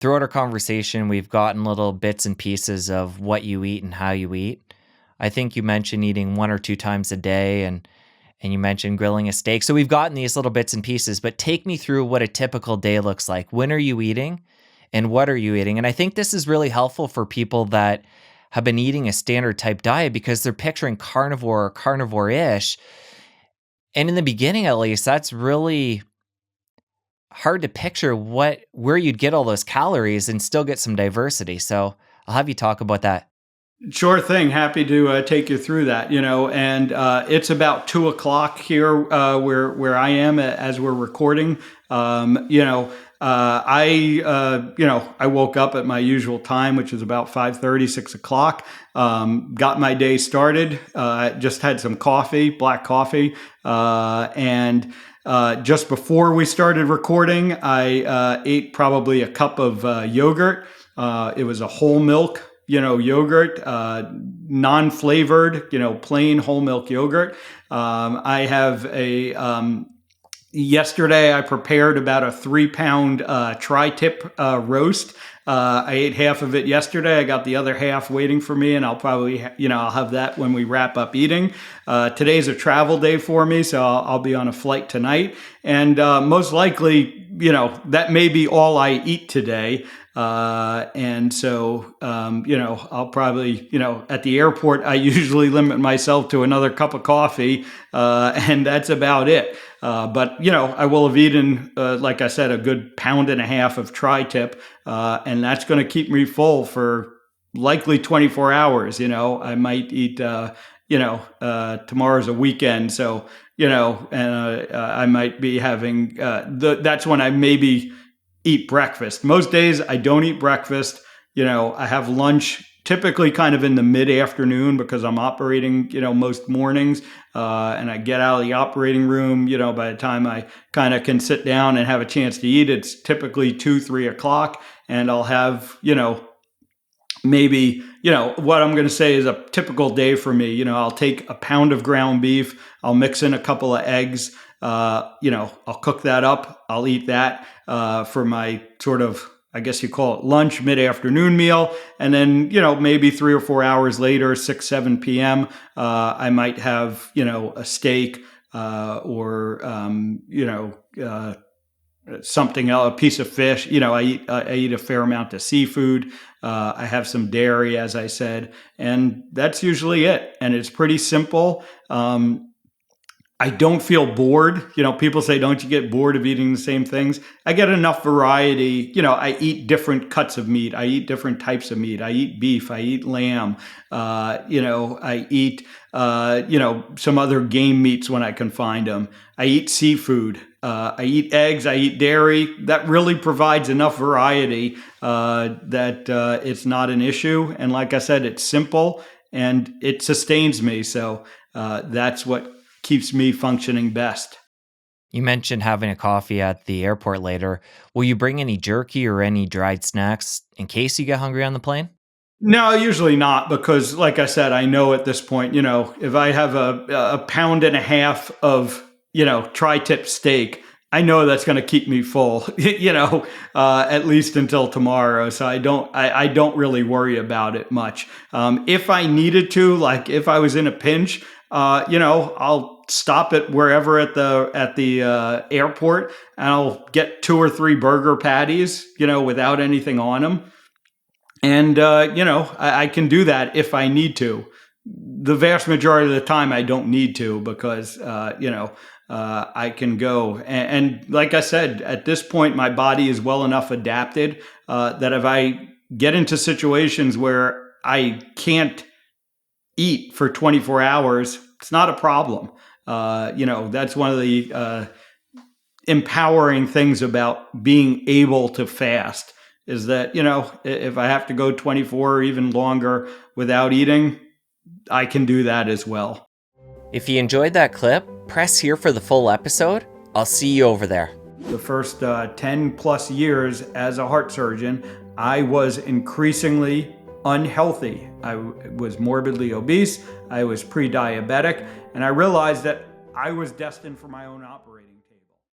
Throughout our conversation, we've gotten little bits and pieces of what you eat and how you eat. I think you mentioned eating 1 or 2 times a day and you mentioned grilling a steak. So we've gotten these little bits and pieces, but take me through what a typical day looks like. When are you eating and what are you eating? And I think this is really helpful for people that have been eating a standard type diet because they're picturing carnivore or carnivore-ish. And in the beginning, at least, that's really hard to picture where you'd get all those calories and still get some diversity. So I'll have you talk about that. Sure thing. Happy to take you through that. And it's about 2 o'clock here where I am as we're recording. I woke up at my usual time, which is about 5:30, 6 o'clock. Got my day started. Just had some coffee, black coffee, and just before we started recording, I ate probably a cup of yogurt. It was a whole milk yogurt, non-flavored, plain whole milk yogurt. I have yesterday I prepared about a 3-pound tri-tip roast. I ate half of it yesterday. I got the other half waiting for me, and I'll probably, I'll have that when we wrap up eating. Today's a travel day for me, so I'll be on a flight tonight. And most likely, that may be all I eat today. And so, I'll probably, at the airport, I usually limit myself to another cup of coffee, and that's about it. But I will have eaten, like I said, a good 1.5 pounds of tri-tip, and that's going to keep me full for likely 24 hours. I might eat, tomorrow's a weekend. So, and I might be having, that's when I maybe eat breakfast. Most days I don't eat breakfast. I have lunch typically kind of in the mid-afternoon because I'm operating, most mornings. And I get out of the operating room, by the time I kind of can sit down and have a chance to eat, it's typically 2, 3 o'clock. And I'll have, maybe, what I'm going to say is a typical day for me. I'll take a pound of ground beef. I'll mix in a couple of eggs. I'll cook that up. I'll eat that for my sort of, I guess you call it lunch, mid-afternoon meal. And then, maybe 3 or 4 hours later, 6, 7 p.m., I might have, a steak or something else, a piece of fish. I eat a fair amount of seafood. I have some dairy, as I said, and that's usually it. And it's pretty simple. I don't feel bored. People say, don't you get bored of eating the same things? I get enough variety. I eat different cuts of meat. I eat different types of meat. I eat beef. I eat lamb. I eat, some other game meats when I can find them. I eat seafood. I eat eggs. I eat dairy. That really provides enough variety that it's not an issue. And like I said, it's simple and it sustains me. So that's what keeps me functioning best. You mentioned having a coffee at the airport later. Will you bring any jerky or any dried snacks in case you get hungry on the plane? No, usually not, because like I said, I know at this point, if I have a 1.5 pounds of, tri-tip steak, I know that's going to keep me full, at least until tomorrow. So I don't really worry about it much. If I needed to, like if I was in a pinch, I'll stop it wherever at the airport and I'll get 2 or 3 burger patties, without anything on them. And, I can do that if I need to. The vast majority of the time I don't need to because, I can go. And like I said, at this point, my body is well enough adapted that if I get into situations where I can't eat for 24 hours, it's not a problem. That's one of the empowering things about being able to fast is that, if I have to go 24 or even longer without eating, I can do that as well. If you enjoyed that clip, press here for the full episode. I'll see you over there. The first 10 plus years as a heart surgeon, I was increasingly unhealthy. I was morbidly obese, I was pre-diabetic, and I realized that I was destined for my own operating room.